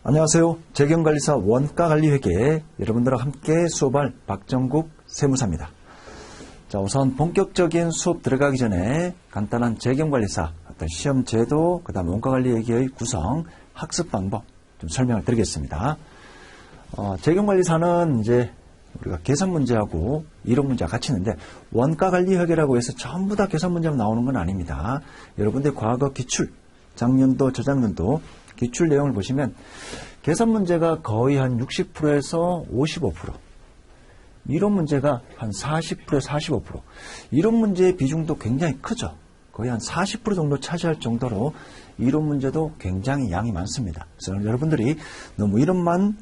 안녕하세요. 재경관리사 원가관리회계 여러분들과 함께 수업할 박정국 세무사입니다. 자, 우선 본격적인 수업 들어가기 전에 간단한 재경관리사 어떤 시험 제도, 그 다음 원가관리회계의 구성, 학습 방법 좀 설명을 드리겠습니다. 재경관리사는 이제 우리가 계산 문제하고 이론 문제가 같이 있는데 원가관리회계라고 해서 전부 다 계산 문제만 나오는 건 아닙니다. 여러분들 과거 기출, 작년도, 저작년도 기출 내용을 보시면 계산 문제가 거의 한 60%에서 55%, 이론 문제가 한 40%에서 45%, 이론 문제의 비중도 굉장히 크죠. 거의 한 40% 정도 차지할 정도로 이론 문제도 굉장히 양이 많습니다. 그래서 여러분들이 너무 이론만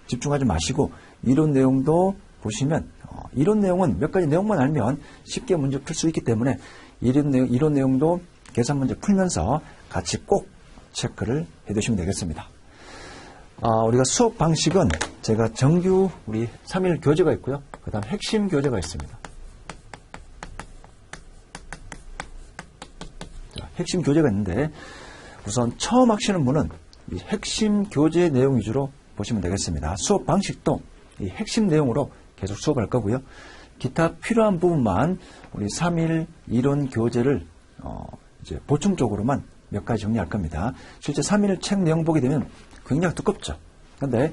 집중하지 마시고 이론 내용도 보시면 이론 내용은 몇 가지 내용만 알면 쉽게 문제 풀 수 있기 때문에 이론 내용도 계산 문제 풀면서 같이 꼭 체크를 해두시면 되겠습니다. 우리가 수업 방식은 제가 정규 우리 3일 교재가 있고요. 그 다음 핵심 교재가 있습니다. 자, 핵심 교재가 있는데 우선 처음 하시는 분은 이 핵심 교재 내용 위주로 보시면 되겠습니다. 수업 방식도 이 핵심 내용으로 계속 수업할 거고요. 기타 필요한 부분만 우리 3일 이론 교재를 이제 보충적으로만 몇 가지 정리할 겁니다. 실제 3일 책 내용 보게 되면 굉장히 두껍죠. 그런데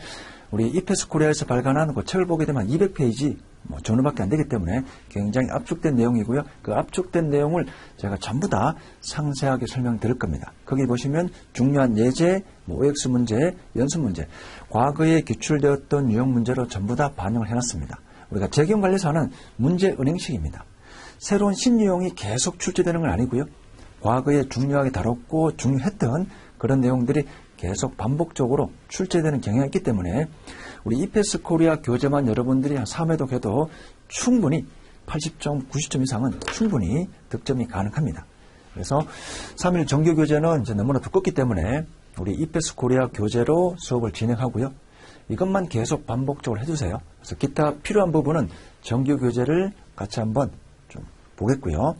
우리 이페스 코리아에서 발간한 그 책을 보게 되면 200페이지 전후밖에 안 되기 때문에 굉장히 압축된 내용이고요. 그 압축된 내용을 제가 전부 다 상세하게 설명드릴 겁니다. 거기 보시면 중요한 예제, OX 문제, 연습 문제, 과거에 기출되었던 유형 문제로 전부 다 반영을 해놨습니다. 우리가 재경관리사는 문제 은행식입니다. 새로운 신유형이 계속 출제되는 건 아니고요. 과거에 중요하게 다뤘고 중요했던 그런 내용들이 계속 반복적으로 출제되는 경향이 있기 때문에 우리 이페스 코리아 교재만 여러분들이 한 3회독 해도 충분히 80점, 90점 이상은 충분히 득점이 가능합니다. 그래서 3일 정규 교재는 이제 너무나 두껍기 때문에 우리 이페스 코리아 교재로 수업을 진행하고요. 이것만 계속 반복적으로 해주세요. 그래서 기타 필요한 부분은 정규 교재를 같이 한번 좀 보겠고요.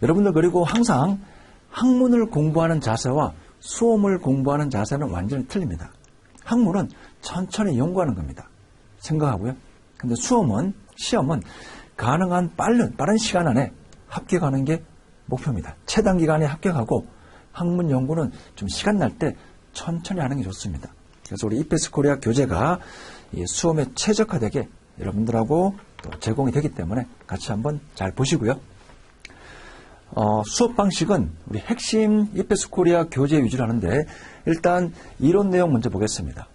여러분들 그리고 항상 학문을 공부하는 자세와 수험을 공부하는 자세는 완전히 틀립니다. 학문은 천천히 연구하는 겁니다. 생각하고요. 근데 시험은 가능한 빠른 시간 안에 합격하는 게 목표입니다. 최단 기간에 합격하고 학문 연구는 좀 시간 날 때 천천히 하는 게 좋습니다. 그래서 우리 이페스 코리아 교재가 이 수험에 최적화되게 여러분들하고 또 제공이 되기 때문에 같이 한번 잘 보시고요. 수업 방식은 우리 핵심 이페스 코리아 교재 위주로 하는데 일단 이론 내용 먼저 보겠습니다.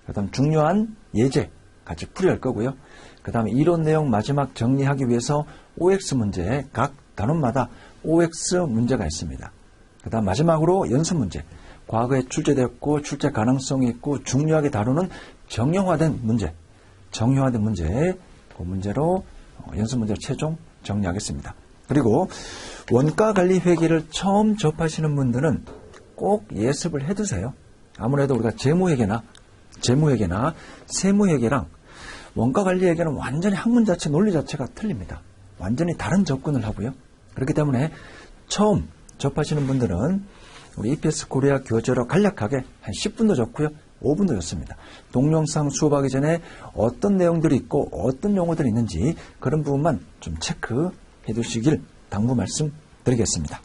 그 다음 중요한 예제 같이 풀이할 거고요. 그 다음에 이론 내용 마지막 정리하기 위해서 OX 문제, 각 단원마다 OX 문제가 있습니다. 그 다음 마지막으로 연습 문제, 과거에 출제되었고 출제 가능성이 있고 중요하게 다루는 정형화된 문제, 그 문제로 연습 문제를 최종 정리하겠습니다. 그리고 원가관리회계를 처음 접하시는 분들은 꼭 예습을 해두세요. 아무래도 우리가 재무회계나 세무회계랑 원가관리회계는 완전히 학문 자체, 논리 자체가 틀립니다. 완전히 다른 접근을 하고요. 그렇기 때문에 처음 접하시는 분들은 우리 이페스 코리아 교재로 간략하게 한 10분도 좋고요. 5분도 좋습니다. 동영상 수업하기 전에 어떤 내용들이 있고 어떤 용어들이 있는지 그런 부분만 좀 체크해 두시길 당부 말씀드리겠습니다.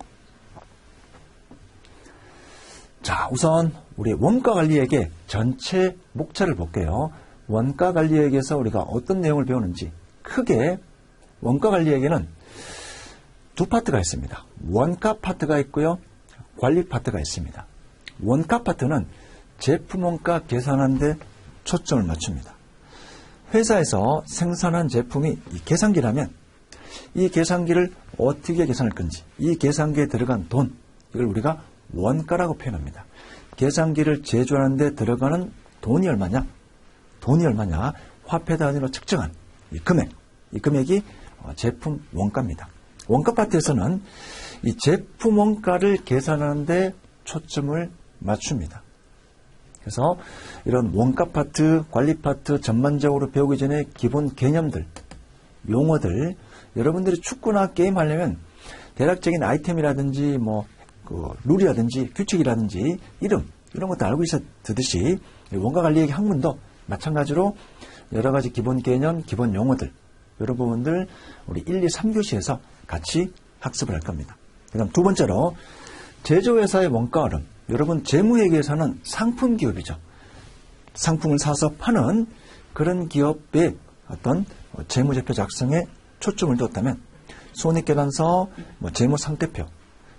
자, 우선 우리 원가관리회계 전체 목차를 볼게요. 원가관리회계에서 우리가 어떤 내용을 배우는지 크게 원가관리회계는 두 파트가 있습니다. 원가 파트가 있고요. 관리 파트가 있습니다. 원가 파트는 제품 원가 계산하는 데 초점을 맞춥니다. 회사에서 생산한 제품이 이 계산기라면 이 계산기를 어떻게 계산할 건지, 이 계산기에 들어간 돈, 이걸 우리가 원가라고 표현합니다. 계산기를 제조하는 데 들어가는 돈이 얼마냐? 화폐 단위로 측정한 이 금액이 제품 원가입니다. 원가 파트에서는 이 제품 원가를 계산하는 데 초점을 맞춥니다. 그래서 이런 원가 파트, 관리 파트 전반적으로 배우기 전에 기본 개념들, 용어들, 여러분들이 축구나 게임 하려면 대략적인 아이템이라든지 룰이라든지 규칙이라든지 이름 이런 것도 알고 있었듯이 원가관리액의 학문도 마찬가지로 여러 가지 기본 개념, 기본 용어들 이런 부분들 우리 1, 2, 3교시에서 같이 학습을 할 겁니다. 그 다음 두 번째로 제조회사의 원가 흐름. 여러분 재무회계에서는 상품 기업이죠. 상품을 사서 파는 그런 기업의 어떤 재무제표 작성에 초점을 두었다면 손익계산서, 재무상태표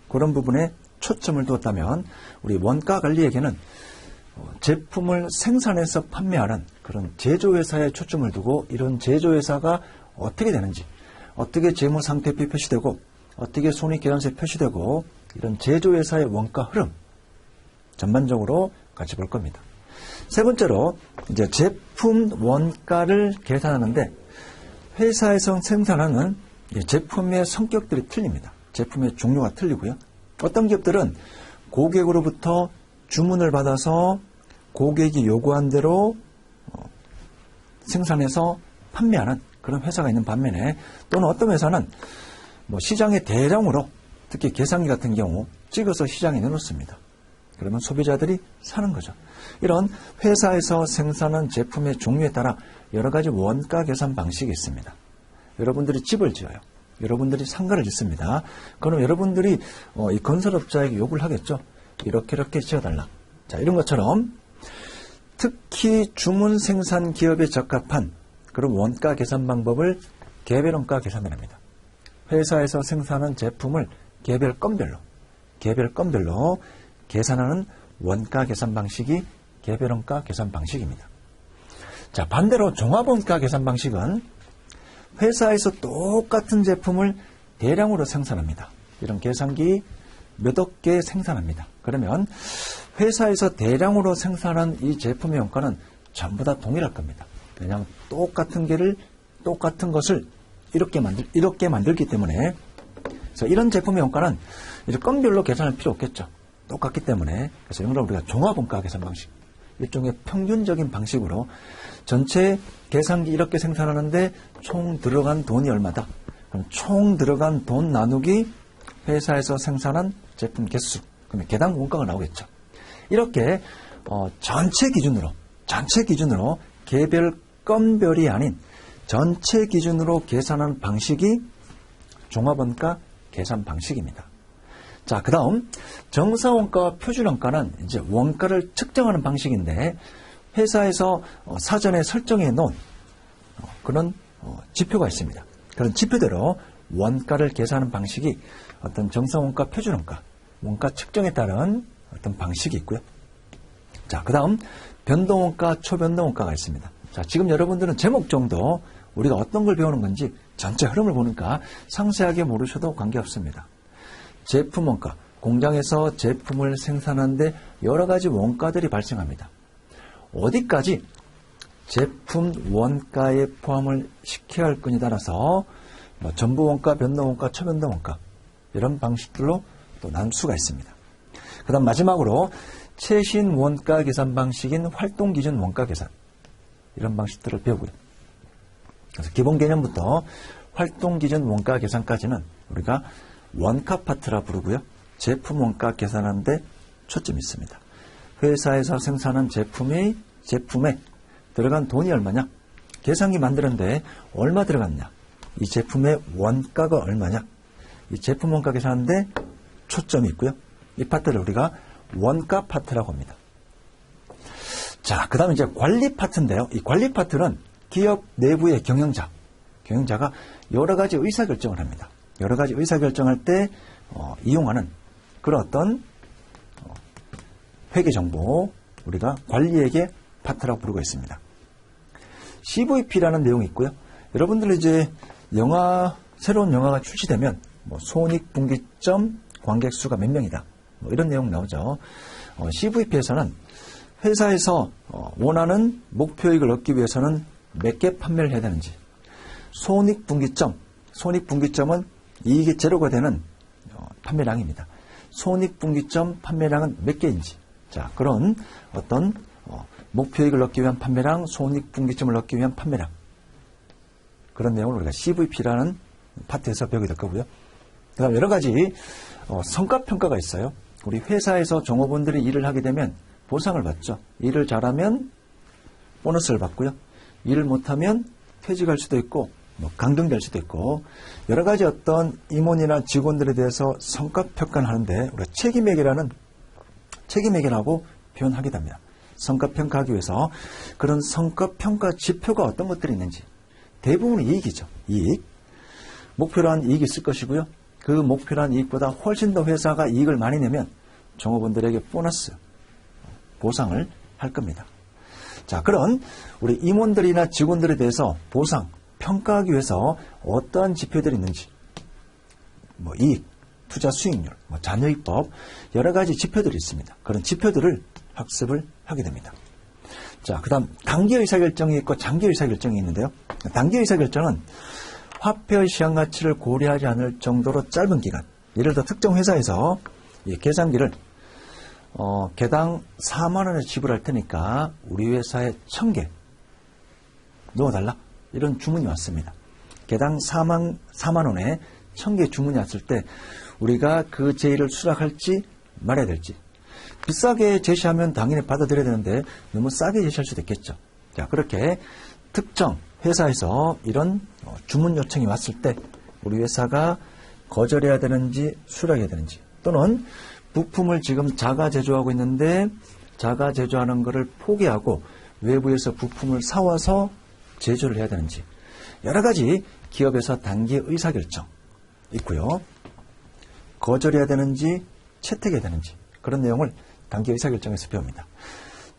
그런 부분에 초점을 두었다면 우리 원가관리에게는 제품을 생산해서 판매하는 그런 제조회사에 초점을 두고 이런 제조회사가 어떻게 되는지 어떻게 재무상태표에 표시되고 어떻게 손익계산서에 표시되고 이런 제조회사의 원가 흐름 전반적으로 같이 볼 겁니다. 세 번째로 이제 제품 원가를 계산하는데 회사에서 생산하는 제품의 성격들이 틀립니다. 제품의 종류가 틀리고요. 어떤 기업들은 고객으로부터 주문을 받아서 고객이 요구한 대로 생산해서 판매하는 그런 회사가 있는 반면에 또는 어떤 회사는 시장에 대량으로 특히 계산기 같은 경우 찍어서 시장에 내놓습니다. 그러면 소비자들이 사는 거죠. 이런 회사에서 생산한 제품의 종류에 따라 여러 가지 원가 계산 방식이 있습니다. 여러분들이 집을 지어요. 여러분들이 상가를 짓습니다. 그럼 여러분들이 이 건설업자에게 요구를 하겠죠. 이렇게 지어달라. 자, 이런 것처럼 특히 주문 생산 기업에 적합한 그런 원가 계산 방법을 개별 원가 계산이랍니다. 회사에서 생산한 제품을 개별 건별로 계산하는 원가 계산 방식이 개별 원가 계산 방식입니다. 자, 반대로 종합 원가 계산 방식은 회사에서 똑같은 제품을 대량으로 생산합니다. 이런 계산기 몇억 개 생산합니다. 그러면 회사에서 대량으로 생산한 이 제품의 원가는 전부 다 동일할 겁니다. 왜냐하면 똑같은 것을 이렇게 만들기 때문에 그래서 이런 제품의 원가는 이제 건별로 계산할 필요 없겠죠. 똑같기 때문에 그래서 이런 걸 우리가 종합원가 계산 방식 일종의 평균적인 방식으로 전체 계산기 이렇게 생산하는데 총 들어간 돈이 얼마다. 그럼 총 들어간 돈 나누기 회사에서 생산한 제품 개수. 그러면 개당 원가가 나오겠죠. 이렇게 전체 기준으로 개별 건별이 아닌 전체 기준으로 계산하는 방식이 종합원가 계산 방식입니다. 자, 그 다음 정사원가와 표준원가는 이제 원가를 측정하는 방식인데 회사에서 사전에 설정해 놓은 그런 지표가 있습니다. 그런 지표대로 원가를 계산하는 방식이 어떤 정사원가, 표준원가, 원가 측정에 따른 어떤 방식이 있고요. 자, 그 다음 변동원가, 초변동원가가 있습니다. 자, 지금 여러분들은 제목 정도 우리가 어떤 걸 배우는 건지 전체 흐름을 보니까 상세하게 모르셔도 관계없습니다. 제품 원가, 공장에서 제품을 생산하는데 여러 가지 원가들이 발생합니다. 어디까지 제품 원가에 포함을 시켜야 할 건에 따라서 전부 원가, 변동 원가, 초변동 원가 이런 방식들로 또 나눌 수가 있습니다. 그 다음 마지막으로 최신 원가 계산 방식인 활동기준 원가 계산 이런 방식들을 배우고요. 그래서 기본 개념부터 활동기준 원가 계산까지는 우리가 원가 파트라 부르고요. 제품 원가 계산하는데 초점이 있습니다. 회사에서 생산한 제품에 들어간 돈이 얼마냐? 계산기 만드는데 얼마 들어갔냐? 이 제품의 원가가 얼마냐? 이 제품 원가 계산하는데 초점이 있고요. 이 파트를 우리가 원가 파트라고 합니다. 자, 그 다음에 이제 관리 파트인데요. 이 관리 파트는 기업 내부의 경영자가 여러 가지 의사결정을 합니다. 여러 가지 의사결정할 때 이용하는 그런 어떤 회계정보 우리가 관리에게 파트라고 부르고 있습니다. CVP라는 내용이 있고요. 여러분들 이제 새로운 영화가 출시되면 손익분기점 관객수가 몇 명이다. 이런 내용 나오죠. CVP에서는 회사에서 원하는 목표이익을 얻기 위해서는 몇 개 판매를 해야 되는지 손익분기점은 이익이 제로가 되는 판매량입니다. 손익분기점 판매량은 몇 개인지 자 그런 어떤 목표이익을 얻기 위한 판매량, 손익분기점을 얻기 위한 판매량 그런 내용을 우리가 CVP라는 파트에서 배우게 될 거고요. 그 다음 여러 가지 성과평가가 있어요. 우리 회사에서 종업원들이 일을 하게 되면 보상을 받죠. 일을 잘하면 보너스를 받고요. 일을 못하면 퇴직할 수도 있고 강등될 수도 있고 여러 가지 어떤 임원이나 직원들에 대해서 성과평가를 하는데 우리가 책임회계라고 표현하게 됩니다. 성과평가하기 위해서 그런 성과평가 지표가 어떤 것들이 있는지 대부분은 이익이죠. 이익. 목표란 이익이 있을 것이고요. 그 목표란 이익보다 훨씬 더 회사가 이익을 많이 내면 종업원들에게 보너스, 보상을 할 겁니다. 자, 그런 우리 임원들이나 직원들에 대해서 보상, 평가하기 위해서 어떠한 지표들이 있는지 이익, 투자 수익률, 자녀입법 여러 가지 지표들이 있습니다. 그런 지표들을 학습을 하게 됩니다. 자, 그 다음 단기 의사결정이 있고 장기 의사결정이 있는데요. 단기 의사결정은 화폐의 시장가치를 고려하지 않을 정도로 짧은 기간, 예를 들어 특정 회사에서 이 계산기를 개당 4만 원에 지불할 테니까 우리 회사에 1000개 넣어달라, 이런 주문이 왔습니다. 개당 4만 원에 1000개 주문이 왔을 때 우리가 그 제의를 수락할지 말아야 될지, 비싸게 제시하면 당연히 받아들여야 되는데 너무 싸게 제시할 수도 있겠죠. 자, 그렇게 특정 회사에서 이런 주문 요청이 왔을 때 우리 회사가 거절해야 되는지 수락해야 되는지, 또는 부품을 지금 자가 제조하고 있는데 자가 제조하는 것을 포기하고 외부에서 부품을 사와서 제조를 해야 되는지, 여러 가지 기업에서 단기 의사결정 있고요. 거절해야 되는지 채택해야 되는지, 그런 내용을 단기 의사결정에서 배웁니다.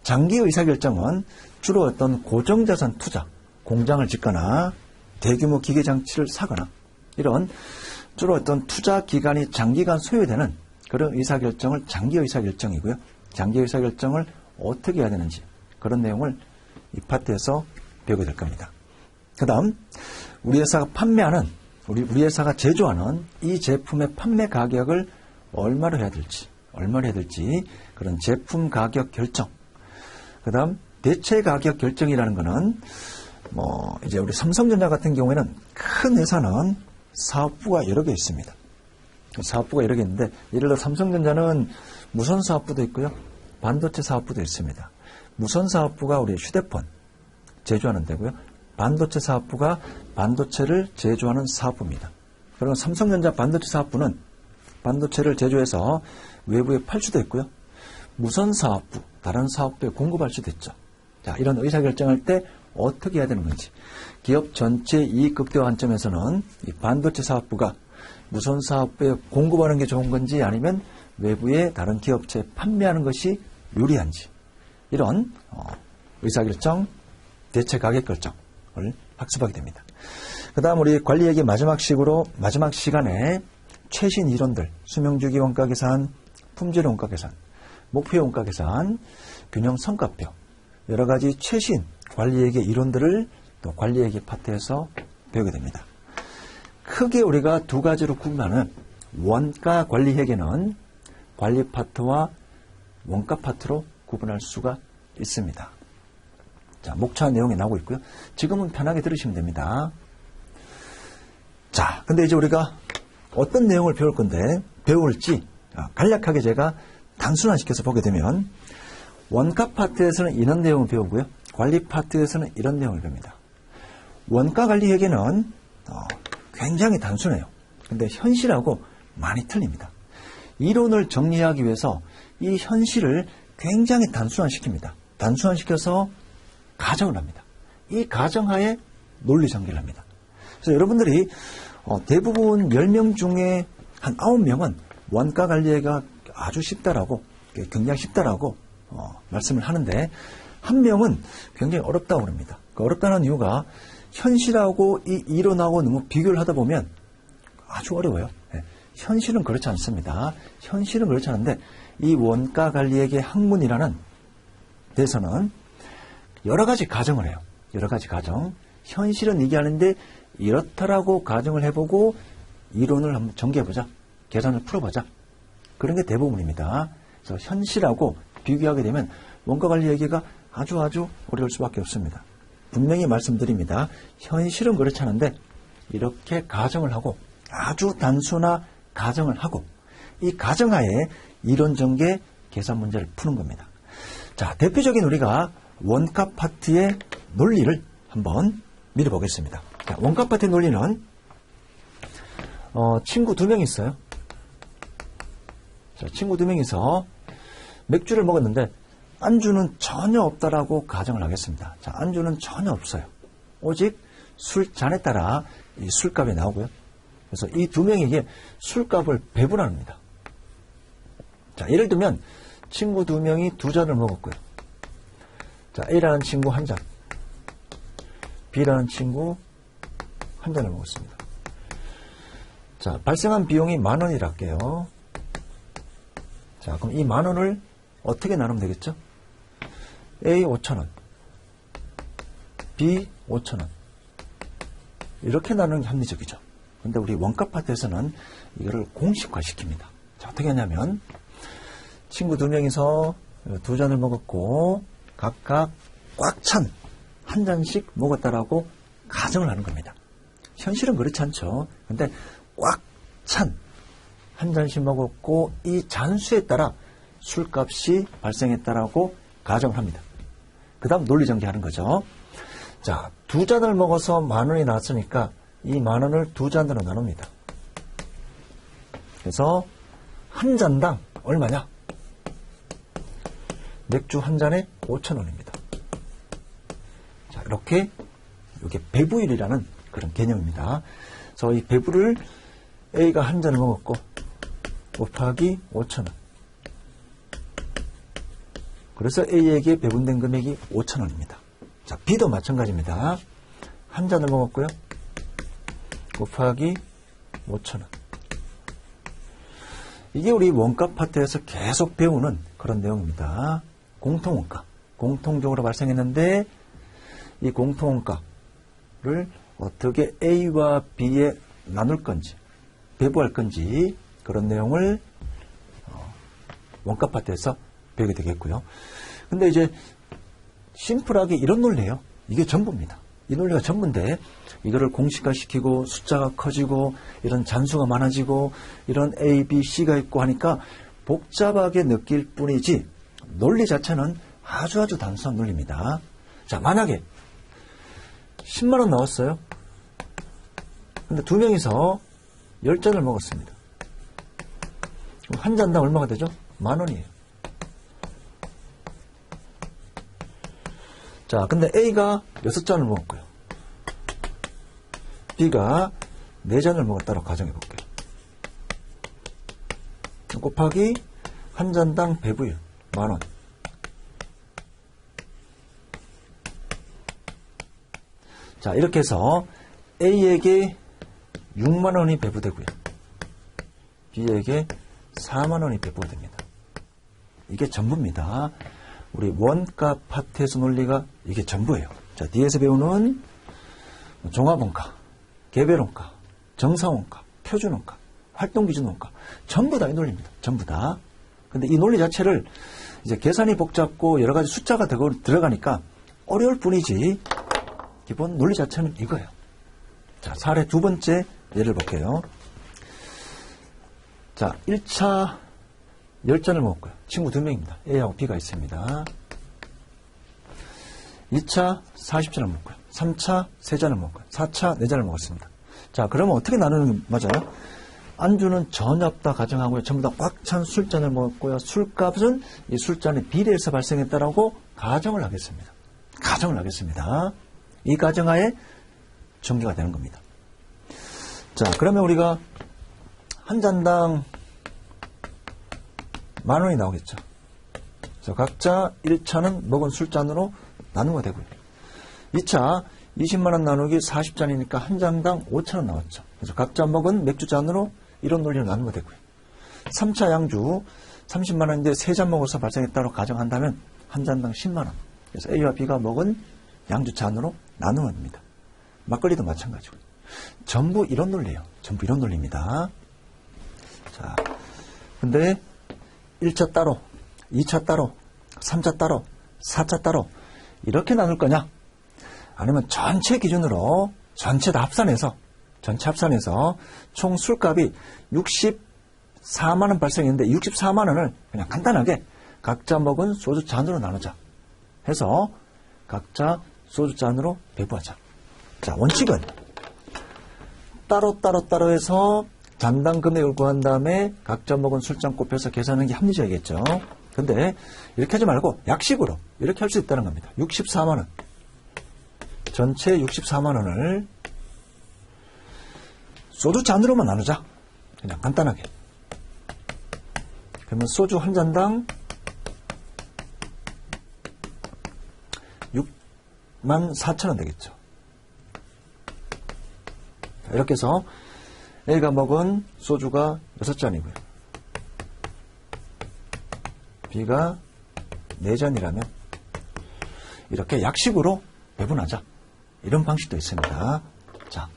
장기 의사결정은 주로 어떤 고정자산 투자, 공장을 짓거나 대규모 기계장치를 사거나 이런 주로 어떤 투자 기간이 장기간 소요되는 그런 의사결정을 장기 의사결정이고요. 장기 의사결정을 어떻게 해야 되는지 그런 내용을 이 파트에서 배우게 될 겁니다. 그 다음 우리 회사가 판매하는, 우리 회사가 제조하는 이 제품의 판매 가격을 얼마로 해야 될지 그런 제품 가격 결정. 그 다음 대체 가격 결정이라는 것은 이제 우리 삼성전자 같은 경우에는 큰 회사는 사업부가 여러 개 있습니다. 사업부가 여러 개 있는데, 예를 들어 삼성전자는 무선 사업부도 있고요. 반도체 사업부도 있습니다. 무선 사업부가 우리 휴대폰 제조하는 데고요. 반도체 사업부가 반도체를 제조하는 사업부입니다. 그리고 삼성전자 반도체 사업부는 반도체를 제조해서 외부에 팔 수도 있고요. 무선 사업부, 다른 사업부에 공급할 수도 있죠. 자, 이런 의사결정할 때 어떻게 해야 되는 건지, 기업 전체 이익 극대화 관점에서는 이 반도체 사업부가 무선 사업부에 공급하는 게 좋은 건지 아니면 외부의 다른 기업체에 판매하는 것이 유리한지, 이런 의사결정, 대체 가격 결정을 학습하게 됩니다. 그 다음 우리 관리회계 마지막 시간에 최신 이론들, 수명주기 원가계산, 품질 원가계산, 목표 원가계산, 균형 성과표, 여러 가지 최신 관리회계 이론들을 또 관리회계 파트에서 배우게 됩니다. 크게 우리가 두 가지로 구분하는 원가 관리회계는 관리 파트와 원가 파트로 구분할 수가 있습니다. 자, 목차 내용이 나오고 있고요. 지금은 편하게 들으시면 됩니다. 자, 근데 이제 우리가 어떤 내용을 배울 건데, 배울지 간략하게 제가 단순화시켜서 보게 되면, 원가 파트에서는 이런 내용을 배우고요. 관리 파트에서는 이런 내용을 배웁니다. 원가 관리 회계는 굉장히 단순해요. 근데 현실하고 많이 틀립니다. 이론을 정리하기 위해서 이 현실을 굉장히 단순화시킵니다. 단순화시켜서 가정을 합니다. 이 가정하에 논리 전개를 합니다. 그래서 여러분들이 대부분 10명 중에 한 9명은 원가 관리회계가 아주 쉽다라고, 굉장히 쉽다라고 말씀을 하는데, 한 명은 굉장히 어렵다고 합니다. 그 어렵다는 이유가 현실하고 이 이론하고 너무 비교를 하다 보면 아주 어려워요. 현실은 그렇지 않습니다. 현실은 그렇지 않은데 이 원가 관리회계 학문이라는 데서는 여러 가지 가정을 해요. 여러 가지 가정. 현실은 이게 아닌데 이렇다라고 가정을 해보고 이론을 한번 전개해보자. 계산을 풀어보자. 그런 게 대부분입니다. 그래서 현실하고 비교하게 되면 원가 관리회계가 아주 어려울 수밖에 없습니다. 분명히 말씀드립니다. 현실은 그렇지 않은데 이렇게 가정을 하고, 아주 단순한 가정을 하고, 이 가정하에 이론 전개 계산 문제를 푸는 겁니다. 자, 대표적인 우리가 원가 파트의 논리를 한번 밀어보겠습니다. 자, 원가 파트의 논리는 친구 2명이 있어요. 자, 친구 2명이서 맥주를 먹었는데 안주는 전혀 없다라고 가정을 하겠습니다. 자, 안주는 전혀 없어요. 오직 술잔에 따라 이 술값이 나오고요. 그래서 이 2명에게 술값을 배분합니다. 자, 예를 들면 친구 2명이 2잔을 먹었고요. 자, A라는 친구 1잔, B라는 친구 1잔을 먹었습니다. 자, 발생한 비용이 10,000원이라 할게요. 자, 그럼 이 10,000원을 어떻게 나누면 되겠죠? A 5,000원, B 5,000원. 이렇게 나누는 게 합리적이죠. 근데 우리 원가 파트에서는 이거를 공식화 시킵니다. 자, 어떻게 하냐면 친구 2명이서 2잔을 먹었고 각각 꽉 찬 한 잔씩 먹었다라고 가정을 하는 겁니다. 현실은 그렇지 않죠. 근데 꽉 찬 한 잔씩 먹었고 이 잔수에 따라 술값이 발생했다라고 가정을 합니다. 그 다음 논리 전개하는 거죠. 자, 2잔을 먹어서 10,000원이 나왔으니까 이 10,000원을 2잔으로 나눕니다. 그래서 한 잔당 얼마냐? 맥주 한 잔에 5,000원입니다. 자, 이렇게 이게 배부율이라는 그런 개념입니다. 그래서 이 배부를 A가 한 잔을 먹었고 곱하기 5,000원. 그래서 A에게 배분된 금액이 5,000원입니다. 자, B도 마찬가지입니다. 한 잔을 먹었고요. 곱하기 5,000원. 이게 우리 원가 파트에서 계속 배우는 그런 내용입니다. 공통원가. 공통적으로 발생했는데 이 공통원가를 어떻게 A와 B에 나눌 건지, 배부할 건지 그런 내용을 원가 파트에서 배우게 되겠고요. 근데 이제 심플하게 이런 논리예요. 이게 전부입니다. 이 논리가 전부인데 이거를 공식화시키고 숫자가 커지고 이런 잔수가 많아지고 이런 A, B, C가 있고 하니까 복잡하게 느낄 뿐이지 논리 자체는 아주 단순한 논리입니다. 자, 만약에 10만 원 나왔어요. 근데 2명이서 10잔을 먹었습니다. 한 잔당 얼마가 되죠? 10,000원이에요. 자, 근데 A가 6잔을 먹었고요. B가 4잔을 먹었다고 가정해 볼게요. 곱하기 한 잔당 배부율 10,000원. 자, 이렇게 해서 A에게 60,000원이 배부되고요. B에게 40,000원이 배부가 됩니다. 이게 전부입니다. 우리 원가 파트에서 논리가 이게 전부예요. 자, 뒤에서 배우는 종합원가, 개별원가, 정상원가, 표준원가, 활동기준원가 전부 다 이 논리입니다. 전부 다. 근데 이 논리 자체를 이제 계산이 복잡고 여러 가지 숫자가 들어가니까 어려울 뿐이지 기본 논리 자체는 이거예요. 자, 사례 2번째 예를 볼게요. 자, 1차 10잔을 먹었고요. 친구 2명입니다. A하고 B가 있습니다. 2차 40잔을 먹고요. 3차 3잔을 먹고요. 4차 4잔을 먹었습니다. 자, 그러면 어떻게 나누는 게 맞아요? 안주는 전혀 없다 가정하고요. 전부 다 꽉 찬 술잔을 먹었고요. 술값은 이 술잔의 비례해서 발생했다라고 가정을 하겠습니다. 가정을 하겠습니다. 이 가정하에 전개가 되는 겁니다. 자, 그러면 우리가 한 잔당 10,000원이 나오겠죠. 그래서 각자 1차는 먹은 술잔으로 나누면 되고요. 2차 20만원 나누기 40잔이니까 한 잔당 5,000원 나왔죠. 그래서 각자 먹은 맥주잔으로 이런 논리를 나누면 되고요. 3차 양주 30만원인데 3잔 먹어서 발생했다고 가정한다면 한 잔당 10만원. 그래서 A와 B가 먹은 양주잔으로 나누면 됩니다. 막걸리도 마찬가지고. 전부 이런 논리예요. 전부 이런 논리입니다. 자, 근데 1차 따로, 2차 따로, 3차 따로, 4차 따로 이렇게 나눌 거냐? 아니면 전체 기준으로 전체 다 합산해서 총 술값이 64만원 발생했는데 64만원을 그냥 간단하게 각자 먹은 소주 잔으로 나누자 해서 각자 소주 잔으로 배부하자. 자, 원칙은 따로 해서 잔당 금액을 구한 다음에 각자 먹은 술잔 곱해서 계산하는 게 합리적이겠죠. 근데 이렇게 하지 말고 약식으로 이렇게 할 수 있다는 겁니다. 64만 원. 전체 64만 원을 소주 잔으로만 나누자. 그냥 간단하게. 그러면 소주 한 잔당 64,000원 되겠죠. 이렇게 해서 A가 먹은 소주가 6잔이고요. B가 4잔이라면 이렇게 약식으로 배분하자. 이런 방식도 있습니다. 자,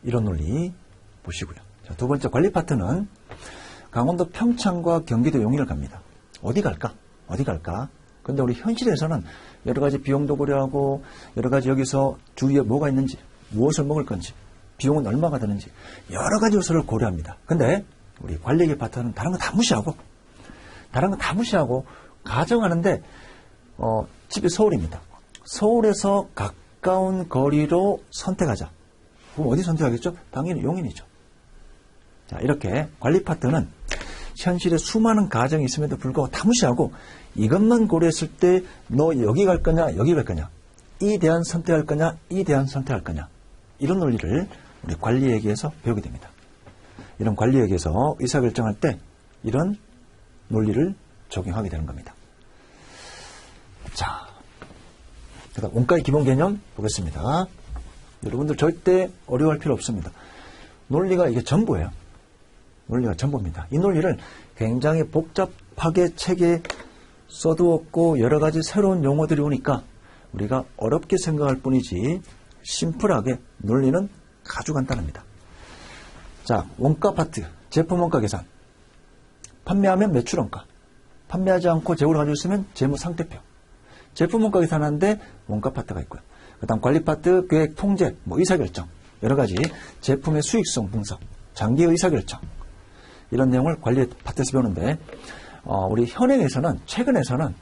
이런 논리 보시고요. 자, 두 번째 관리 파트는 강원도 평창과 경기도 용인을 갑니다. 어디 갈까? 근데 우리 현실에서는 여러 가지 비용도 고려하고 여러 가지 여기서 주위에 뭐가 있는지, 무엇을 먹을 건지, 비용은 얼마가 드는지 여러 가지 요소를 고려합니다. 근데 우리 관리계 파트는 다른 거 다 무시하고 가정하는데 집이 서울입니다. 서울에서 가까운 거리로 선택하자. 그럼 어디 선택하겠죠? 당연히 용인이죠. 자, 이렇게 관리 파트는 현실에 수많은 가정이 있음에도 불구하고 다 무시하고 이것만 고려했을 때 너 여기 갈 거냐, 여기 갈 거냐, 이 대안 선택할 거냐, 이 대안 선택할 거냐, 이런 논리를 우리 관리회계에서 배우게 됩니다. 이런 관리회계에서 의사결정할 때 이런 논리를 적용하게 되는 겁니다. 자, 그다음 원가의 기본 개념 보겠습니다. 여러분들 절대 어려워할 필요 없습니다. 논리가 이게 전부예요. 논리가 전부입니다. 이 논리를 굉장히 복잡하게 책에 써두었고 여러 가지 새로운 용어들이 오니까 우리가 어렵게 생각할 뿐이지 심플하게 논리는 아주 간단합니다. 자, 원가 파트, 제품 원가 계산. 판매하면 매출 원가. 판매하지 않고 재고를 가지고 있으면 재무 상태표. 제품 원가 계산하는데 원가 파트가 있고요. 그 다음 관리 파트, 계획, 통제, 의사결정. 여러 가지 제품의 수익성 분석, 장기 의사결정. 이런 내용을 관리 파트에서 배우는데, 우리 현행에서는, 최근에서는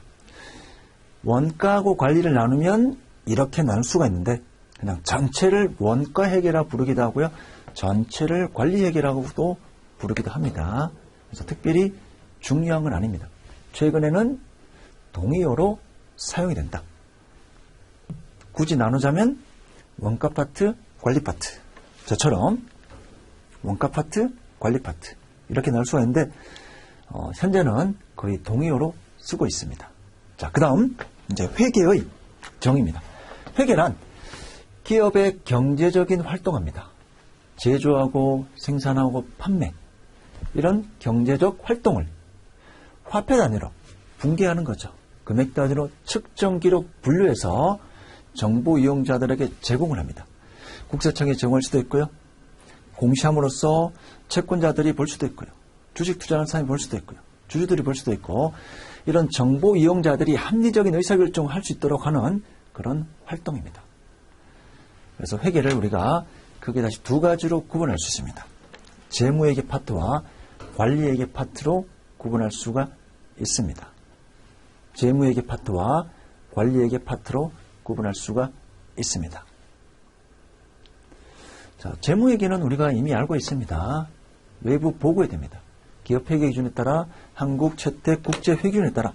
원가하고 관리를 나누면 이렇게 나눌 수가 있는데, 그냥 전체를 원가 회계라 부르기도 하고요. 전체를 관리 회계라고도 부르기도 합니다. 그래서 특별히 중요한 건 아닙니다. 최근에는 동의어로 사용이 된다. 굳이 나누자면 원가 파트, 관리 파트. 저처럼 원가 파트, 관리 파트. 이렇게 나눌 수가 있는데 현재는 거의 동의어로 쓰고 있습니다. 자, 그 다음 이제 회계의 정의입니다. 회계란 기업의 경제적인 활동입니다. 제조하고 생산하고 판매 이런 경제적 활동을 화폐 단위로 분개하는 거죠. 금액 단위로 측정 기록 분류해서 정보 이용자들에게 제공을 합니다. 국세청이 제공할 수도 있고요. 공시함으로써 채권자들이 볼 수도 있고요. 주식 투자하는 사람이 볼 수도 있고요. 주주들이 볼 수도 있고 이런 정보 이용자들이 합리적인 의사결정을 할 수 있도록 하는 그런 활동입니다. 그래서 회계를 우리가 크게 다시 두 가지로 구분할 수 있습니다. 재무회계 파트와 관리회계 파트로 구분할 수가 있습니다. 재무회계 파트와 관리회계 파트로 구분할 수가 있습니다. 자, 재무회계는 우리가 이미 알고 있습니다. 외부 보고해야 됩니다. 기업회계 기준에 따라 한국 채택 국제회계 기준에 따라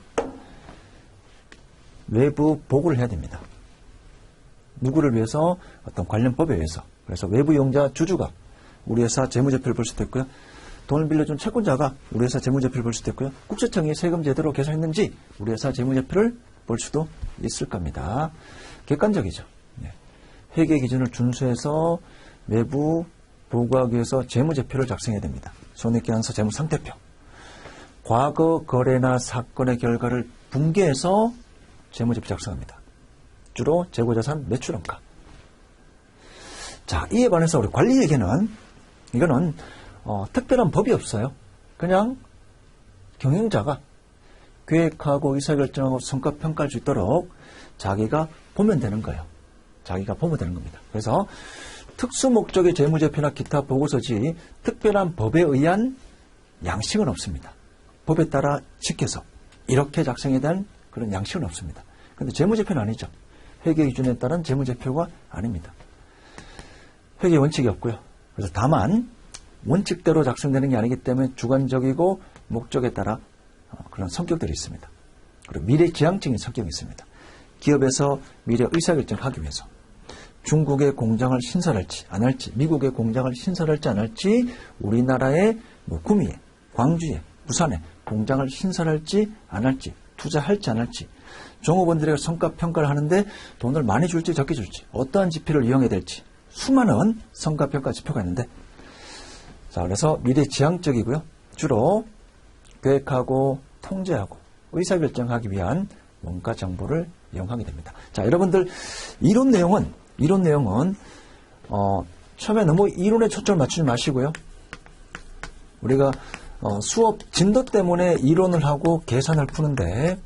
외부 보고를 해야 됩니다. 누구를 위해서? 어떤 관련 법에 의해서. 그래서 외부 이용자 주주가 우리 회사 재무제표를 볼 수도 있고요. 돈을 빌려준 채권자가 우리 회사 재무제표를 볼 수도 있고요. 국세청이 세금 제대로 계산했는지 우리 회사 재무제표를 볼 수도 있을 겁니다. 객관적이죠. 회계 기준을 준수해서 외부 보고하기 위해서 재무제표를 작성해야 됩니다. 손익계산서 재무상태표. 과거 거래나 사건의 결과를 분개해서 재무제표 작성합니다. 주로 재고자산 매출원가. 자, 이에 반해서 우리 관리회계는 이거는 특별한 법이 없어요. 그냥 경영자가 계획하고 의사결정하고 성과평가할 수 있도록 자기가 보면 되는 거예요. 자기가 보면 되는 겁니다. 그래서 특수목적의 재무제표나 기타 보고서지 특별한 법에 의한 양식은 없습니다. 법에 따라 지켜서 이렇게 작성해야 되는 그런 양식은 없습니다. 그런데 재무제표는 아니죠. 회계 기준에 따른 재무제표가 아닙니다. 회계 원칙이 없고요. 그래서 다만 원칙대로 작성되는 게 아니기 때문에 주관적이고 목적에 따라 그런 성격들이 있습니다. 그리고 미래지향적인 성격이 있습니다. 기업에서 미래 의사결정하기 위해서 중국의 공장을 신설할지 안 할지, 미국의 공장을 신설할지 안 할지, 우리나라의 구미에, 광주에, 부산에 공장을 신설할지 안 할지, 투자할지 안 할지, 종업원들에게 성과평가를 하는데 돈을 많이 줄지 적게 줄지, 어떠한 지표를 이용해야 될지 수많은 성과평가 지표가 있는데, 자, 그래서 미래지향적이고요. 주로 계획하고 통제하고 의사결정하기 위한 원가 정보를 이용하게 됩니다. 자, 여러분들 이론 내용은 처음에 너무 이론에 초점을 맞추지 마시고요. 우리가 수업 진도 때문에 이론을 하고 계산을 푸는데,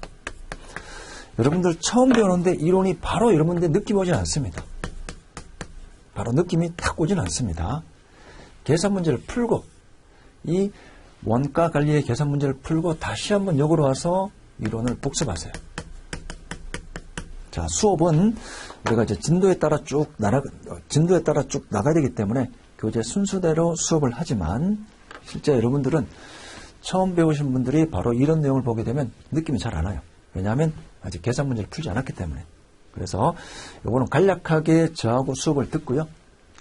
여러분들 처음 배우는데 이론이 바로 여러분들 느낌 오진 않습니다. 바로 느낌이 탁 오진 않습니다. 계산 문제를 풀고, 이 원가 관리의 계산 문제를 풀고 다시 한번 역으로 와서 이론을 복습하세요. 자, 수업은 우리가 이제 진도에 따라 쭉 나가야 되기 때문에 교재 순서대로 수업을 하지만, 실제 여러분들은 처음 배우신 분들이 바로 이런 내용을 보게 되면 느낌이 잘 안 와요. 왜냐하면 아직 계산 문제를 풀지 않았기 때문에. 그래서 이거는 간략하게 저하고 수업을 듣고요.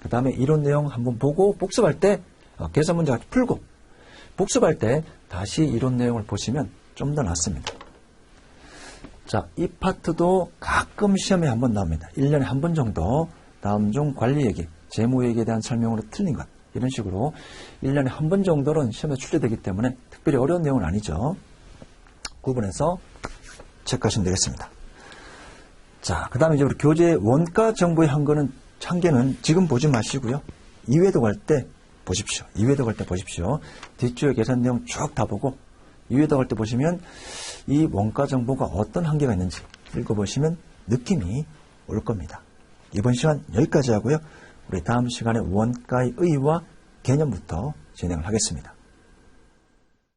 그 다음에 이론 내용 한번 보고 복습할 때 계산 문제 풀고 복습할 때 다시 이론 내용을 보시면 좀 더 낫습니다. 자, 이 파트도 가끔 시험에 한번 나옵니다. 1년에 한 번 정도 다음 중 관리회계, 재무회계에 대한 설명으로 틀린 것, 이런 식으로 1년에 한 번 정도는 시험에 출제되기 때문에 특별히 어려운 내용은 아니죠. 구분해서 체크하시면 되겠습니다. 자, 그 다음에 이제 우리 교재 원가 정보의 한계는 지금 보지 마시고요. 2회도 갈 때 보십시오. 2회도 갈 때 보십시오. 뒷주의 계산 내용 쭉 다 보고 2회도 갈 때 보시면 이 원가 정보가 어떤 한계가 있는지 읽어보시면 느낌이 올 겁니다. 이번 시간 여기까지 하고요. 우리 다음 시간에 원가의 의의와 개념부터 진행을 하겠습니다.